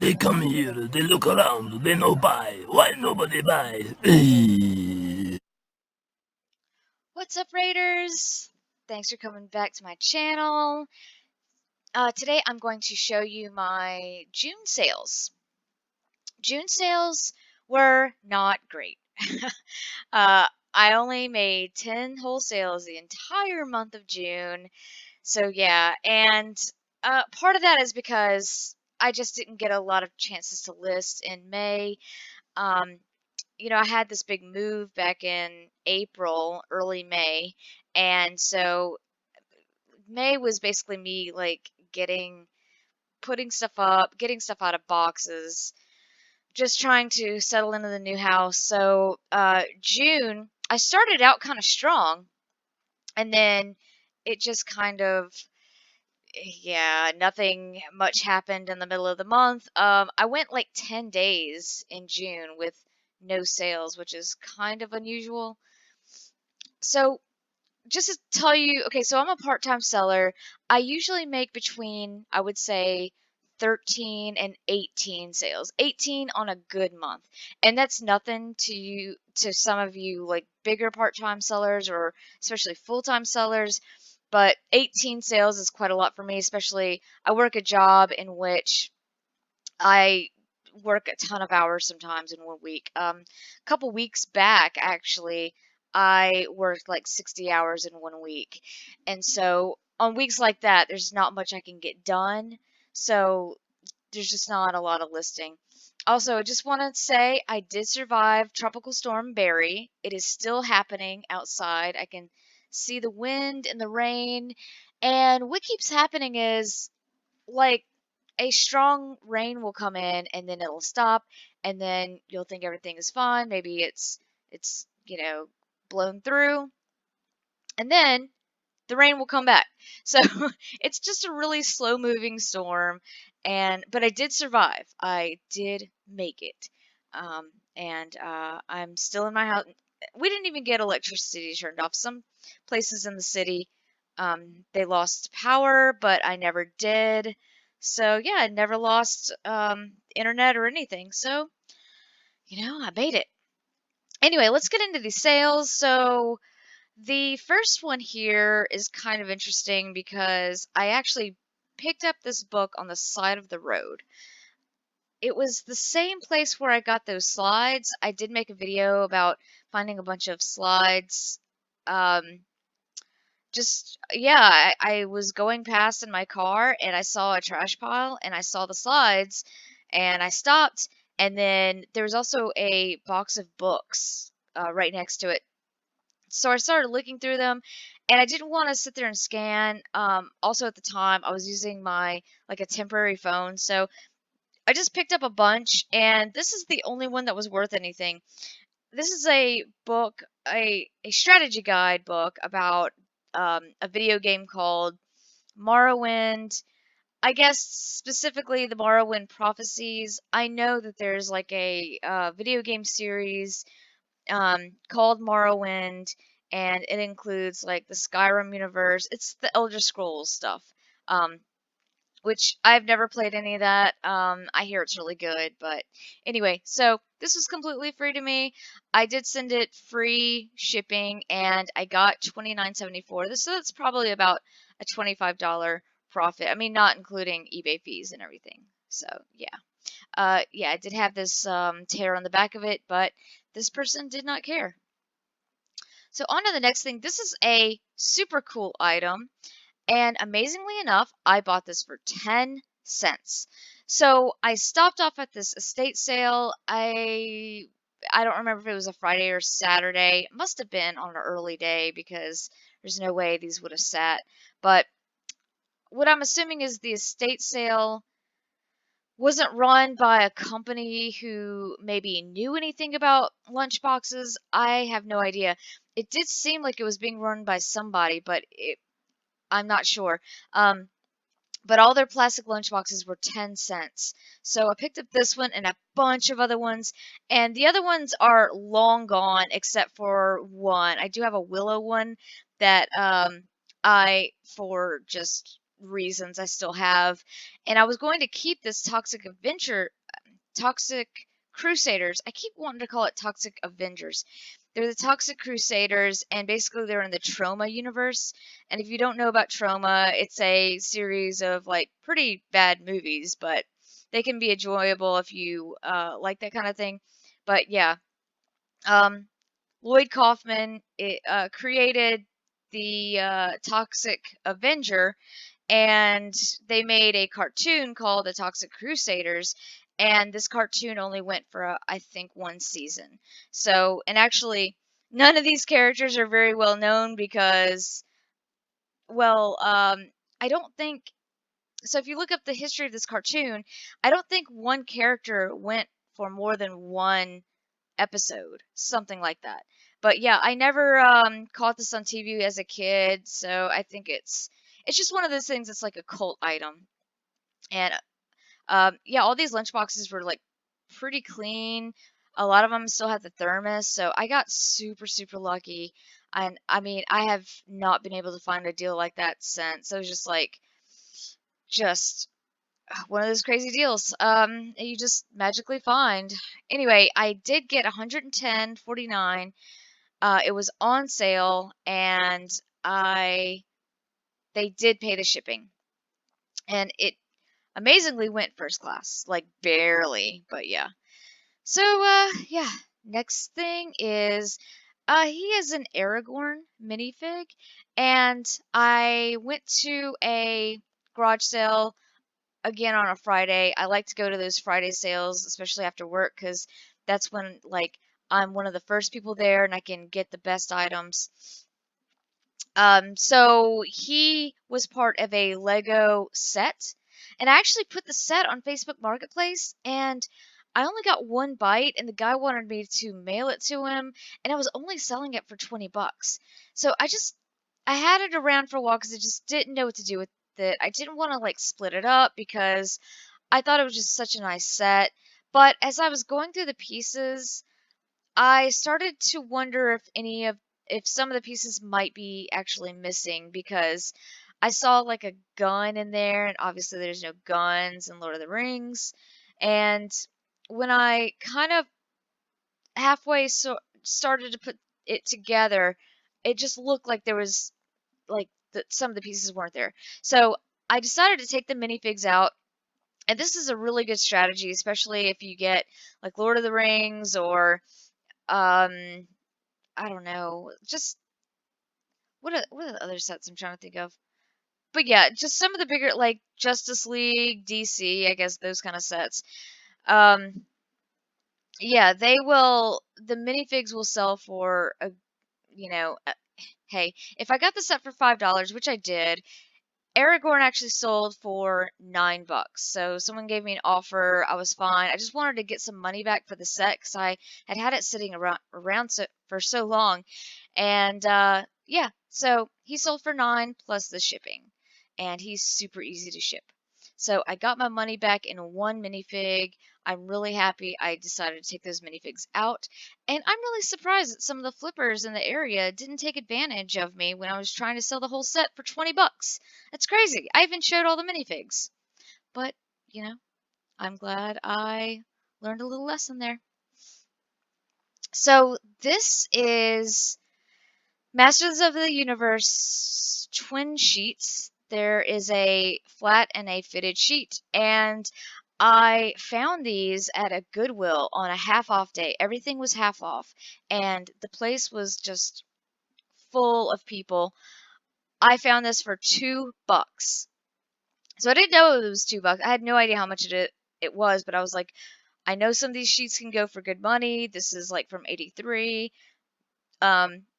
They come here, they look around, they no buy. Why nobody buy? What's up, Raiders? Thanks for coming back to my channel. Today I'm going to show you my June sales. June sales were not great. I only made 10 whole sales the entire month of June. So yeah, and part of that is because I just didn't get a lot of chances to list in May. Um, I had this big move back in April, early May, and so May was basically me like putting stuff up, getting stuff out of boxes, just trying to settle into the new house. So June, I started out kind of strong, and then it just kind of, yeah, nothing much happened in the middle of the month. I went like 10 days in June with no sales, which is kind of unusual. So just to tell you, okay, so I'm a part-time seller. I usually make between, I would say, 13 and 18 sales. 18 on a good month. And that's nothing to you, to some of you like bigger part-time sellers or especially full-time sellers, but 18 sales is quite a lot for me, especially I work a job in which I work a ton of hours sometimes in one week. A couple weeks back, actually, I worked like 60 hours in one week. And so on weeks like that, there's not much I can get done. So there's just not a lot of listing. Also, I just want to say I did survive Tropical Storm Barry. It is still happening outside. I can see the wind and the rain. And what keeps happening is like a strong rain will come in and then it'll stop and then you'll think everything is fine. Maybe it's blown through and then the rain will come back. So it's just a really slow moving storm and but I did survive. I did make it. And I'm still in my house. We didn't even get electricity turned off. Some places in the city they lost power, but I never did. So yeah, I never lost internet or anything. So, I made it. Anyway, let's get into these sales. So the first one here is kind of interesting because I actually picked up this book on the side of the road. It was the same place where I got those slides. I did make a video about finding a bunch of slides. Yeah, I was going past in my car and I saw a trash pile and I saw the slides and I stopped. And then there was also a box of books right next to it. So I started looking through them and I didn't want to sit there and scan. Also at the time I was using my like a temporary phone. So I just picked up a bunch and this is the only one that was worth anything. This is a book, a strategy guide book about a video game called Morrowind. I guess specifically the Morrowind Prophecies. I know that there's like a video game series called Morrowind, and it includes like the Skyrim universe. It's the Elder Scrolls stuff, um, which I've never played any of that. I hear it's really good, but anyway, so this was completely free to me. I did send it free shipping, and I got $29.74. So that's probably about a $25 profit. I mean, not including eBay fees and everything. So yeah, yeah, I did have this tear on the back of it, but this person did not care. So on to the next thing. This is a super cool item. And amazingly enough, I bought this for 10 cents. So I stopped off at this estate sale. I don't remember if it was a Friday or Saturday. It must have been on an early day because there's no way these would have sat. But what I'm assuming is the estate sale wasn't run by a company who maybe knew anything about lunchboxes. I have no idea. It did seem like it was being run by somebody, but I'm not sure. But all their plastic lunchboxes were 10 cents. So I picked up this one and a bunch of other ones. And the other ones are long gone except for one. I do have a willow one that I, for just reasons I still have. And I was going to keep this Toxic Crusaders. I keep wanting to call it Toxic Avengers. They're the Toxic Crusaders, and basically they're in the Trauma universe. And if you don't know about Trauma, it's a series of like pretty bad movies, but they can be enjoyable if you like that kind of thing. But yeah, um, Lloyd Kaufman created the Toxic Avenger, and they made a cartoon called the Toxic Crusaders. And this cartoon only went for, I think, one season. So, and actually, none of these characters are very well known because, well, I don't think. So, if you look up the history of this cartoon, I don't think one character went for more than one episode, something like that. But yeah, I never caught this on TV as a kid, so I think it's just one of those things that's like a cult item. And yeah, all these lunchboxes were like pretty clean. A lot of them still had the thermos, so I got super super lucky. And I mean, I have not been able to find a deal like that since. So it was just one of those crazy deals you just magically find. Anyway, I did get 110.49. It was on sale, and I they did pay the shipping, and it amazingly went first class, like barely, but yeah. So yeah, next thing is he is an Aragorn minifig, and I went to a garage sale again on a Friday. I like to go to those Friday sales, especially after work, because that's when like I'm one of the first people there and I can get the best items. So he was part of a Lego set, and I actually put the set on Facebook Marketplace, and I only got one bite, and the guy wanted me to mail it to him, and I was only selling it for 20 bucks. So I had it around for a while because I just didn't know what to do with it. I didn't want to like split it up because I thought it was just such a nice set. But as I was going through the pieces, I started to wonder if some of the pieces might be actually missing because I saw like a gun in there, and obviously there's no guns in Lord of the Rings. And when I kind of started to put it together, it just looked like there was like some of the pieces weren't there. So I decided to take the minifigs out, and this is a really good strategy, especially if you get like Lord of the Rings or um I don't know, just what are the other sets I'm trying to think of? But yeah, just some of the bigger like Justice League, DC, I guess those kind of sets. Um yeah, the minifigs will sell for a you know, hey, if I got the set for $5, which I did, Aragorn actually sold for $9. So someone gave me an offer. I was fine. I just wanted to get some money back for the set because I had it sitting around for so long. And yeah, so he sold for 9 plus the shipping. And he's super easy to ship. So I got my money back in one minifig. I'm really happy I decided to take those minifigs out. And I'm really surprised that some of the flippers in the area didn't take advantage of me when I was trying to sell the whole set for 20 bucks. That's crazy. I even showed all the minifigs. But, you know, I'm glad I learned a little lesson there. So this is Masters of the Universe twin sheets. There is a flat and a fitted sheet, and I found these at a Goodwill on a half off day. Everything was half off, and the place was just full of people. I found this for $2. So I didn't know it was $2. I had no idea how much it was, but I was like, I know some of these sheets can go for good money. This is like from '83.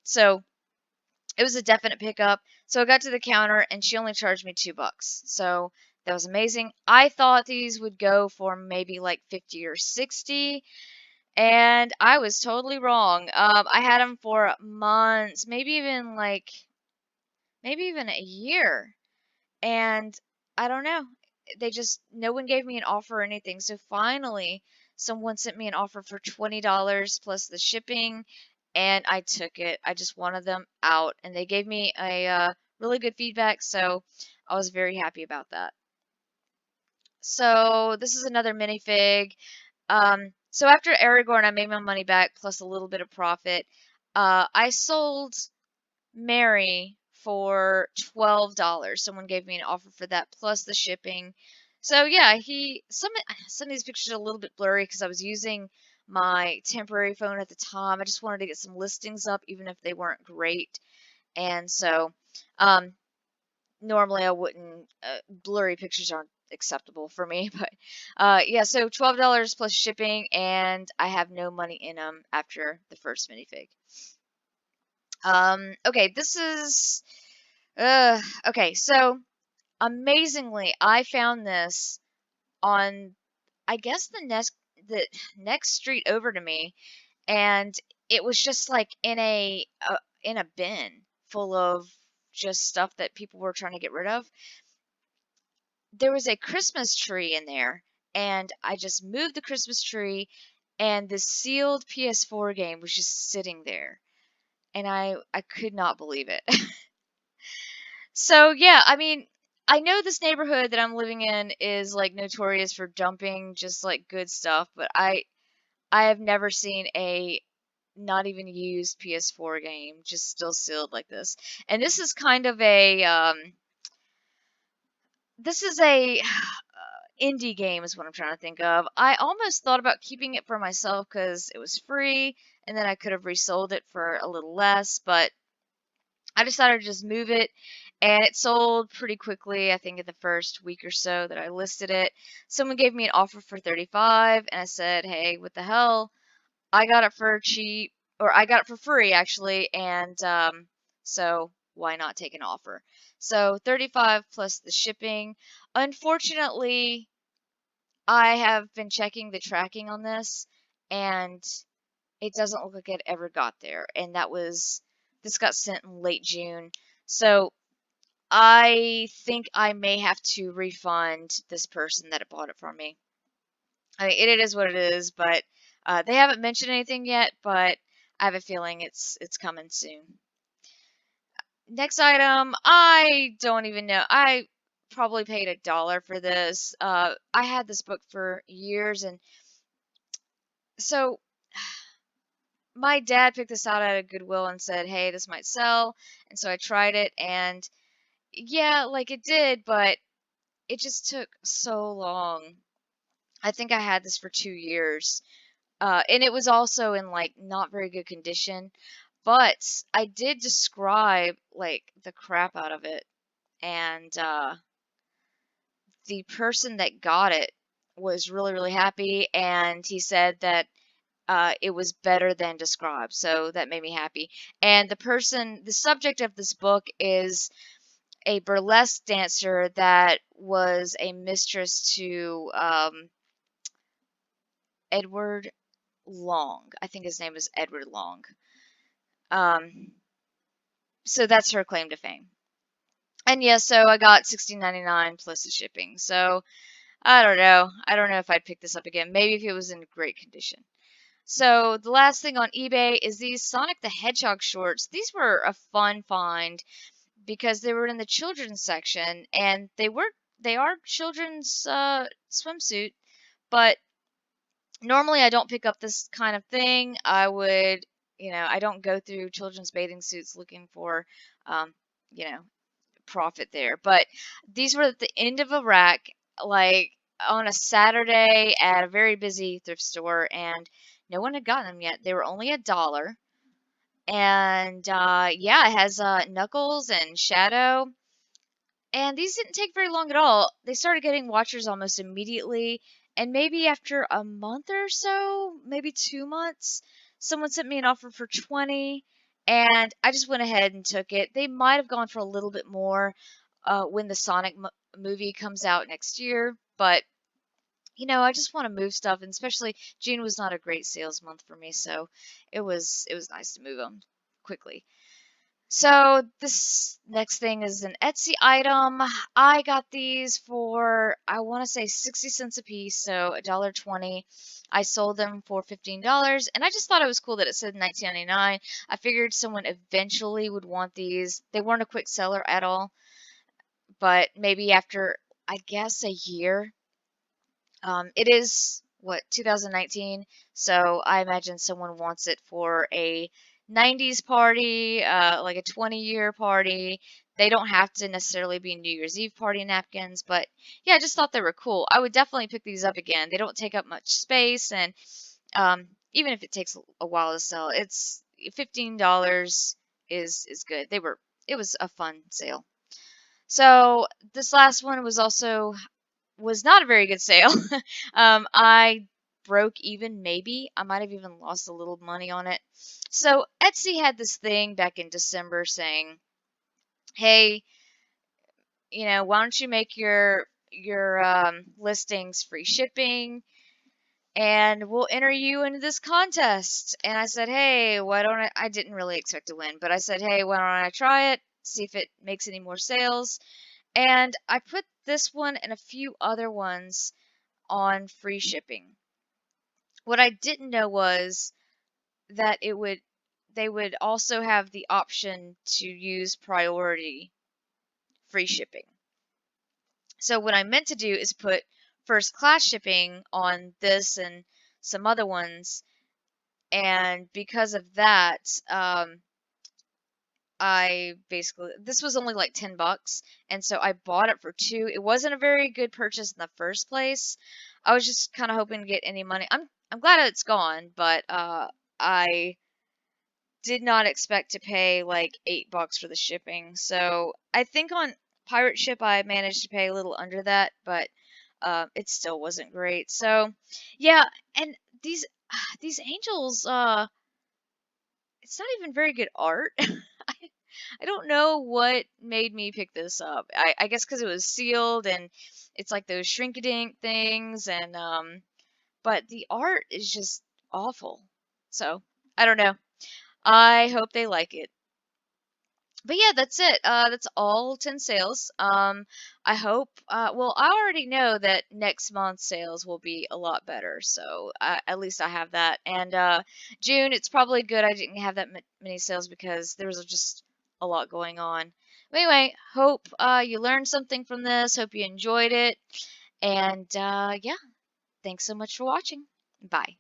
So it was a definite pickup. So I got to the counter and she only charged me $2. So that was amazing. I thought these would go for maybe like 50 or 60, and I was totally wrong. I had them for months, maybe even a year. And I don't know. No one gave me an offer or anything. So finally, someone sent me an offer for $20 plus the shipping, and I took it. I just wanted them out, and they gave me a really good feedback. So I was very happy about that. So this is another minifig. So after Aragorn, I made my money back plus a little bit of profit. I sold Mary for $12. Someone gave me an offer for that plus the shipping. So yeah, some of these pictures are a little bit blurry because I was using my temporary phone at the time. I just wanted to get some listings up, even if they weren't great. And so, um, normally I wouldn't. Blurry pictures aren't acceptable for me, but yeah. So $12 plus shipping, and I have no money in them after the first minifig. Okay, this is okay. So amazingly, I found this on, I guess, the next street over to me, and it was just like in a bin full of just stuff that people were trying to get rid of. There was a Christmas tree in there, and I just moved the Christmas tree, and the sealed PS4 game was just sitting there, and I could not believe it. So yeah, I mean, I know this neighborhood that I'm living in is like notorious for dumping just like good stuff, but I have never seen a not even used PS4 game just still sealed like this. And this is a indie game is what I'm trying to think of. I almost thought about keeping it for myself because it was free, and then I could have resold it for a little less, but I decided to just move it, and it sold pretty quickly. I think in the first week or so that I listed it, someone gave me an offer for 35, and I said, "Hey, what the hell? I got it for cheap, or I got it for free actually, and so why not take an offer?" So 35 plus the shipping. Unfortunately, I have been checking the tracking on this, and it doesn't look like it ever got there. And this got sent in late June. So I think I may have to refund this person that bought it from me. I mean, it is what it is, but they haven't mentioned anything yet, but I have a feeling it's coming soon. Next item, I don't even know. I probably paid $1 for this. I had this book for years, and so my dad picked this out at a Goodwill and said, "Hey, this might sell." And so I tried it, and yeah, like it did, but it just took so long. I think I had this for 2 years. And it was also in like not very good condition, but I did describe like the crap out of it, and the person that got it was really, really happy, and he said that it was better than described, so that made me happy. And the subject of this book is a burlesque dancer that was a mistress to Edward Long. I think his name is Edward Long. Um, so that's her claim to fame. And yeah, so I got $16.99 plus the shipping. So I don't know. I don't know if I'd pick this up again. Maybe if it was in great condition. So the last thing on eBay is these Sonic the Hedgehog shorts. These were a fun find because they were in the children's section, and they are children's swimsuit, but normally I don't pick up this kind of thing. I don't go through children's bathing suits looking for, um, you know, profit there. But these were at the end of a rack, like on a Saturday at a very busy thrift store, and no one had gotten them yet. They were only $1. And yeah, it has Knuckles and Shadow. And these didn't take very long at all. They started getting watchers almost immediately, and maybe after a month or so, maybe 2 months, someone sent me an offer for 20, and I just went ahead and took it. They might have gone for a little bit more when the Sonic movie comes out next year, but I just want to move stuff, and especially June was not a great sales month for me, so it was nice to move them quickly. So this next thing is an Etsy item. I got these for, I want to say 60 cents a piece, so $1.20. I sold them for $15, and I just thought it was cool that it said $19.99. I figured someone eventually would want these. They weren't a quick seller at all, but maybe after, I guess, a year. It is what, 2019, so I imagine someone wants it for a 90s party, like a 20-year party. They don't have to necessarily be New Year's Eve party napkins, but yeah, I just thought they were cool. I would definitely pick these up again. They don't take up much space, and even if it takes a while to sell, it's $15 is good. It was a fun sale. So this last one was not a very good sale. I broke even, maybe. I might have even lost a little money on it. So Etsy had this thing back in December saying, "Hey, why don't you make your listings free shipping, and we'll enter you into this contest." And I said, "Hey, why don't I didn't really expect to win, but I said, "Hey, why don't I try it? See if it makes any more sales." And I put this one and a few other ones on free shipping. What I didn't know was that they would also have the option to use priority free shipping. So what I meant to do is put first class shipping on this and some other ones, and because of that, I basically, this was only like $10, and so I bought it for two. It wasn't a very good purchase in the first place. I was just kind of hoping to get any money. I'm glad it's gone, but I did not expect to pay like $8 for the shipping. So I think on Pirate Ship I managed to pay a little under that, but it still wasn't great. So yeah, and these these angels, it's not even very good art. I don't know what made me pick this up. I guess because it was sealed and it's like those shrink-a-dink things, and but the art is just awful. So I don't know. I hope they like it. But yeah, that's it. That's all 10 sales. I hope, well, I already know that next month's sales will be a lot better. So at least I have that. And June, it's probably good I didn't have that many sales because there was just a lot going on. But anyway, hope you learned something from this. Hope you enjoyed it. And yeah, thanks so much for watching. Bye.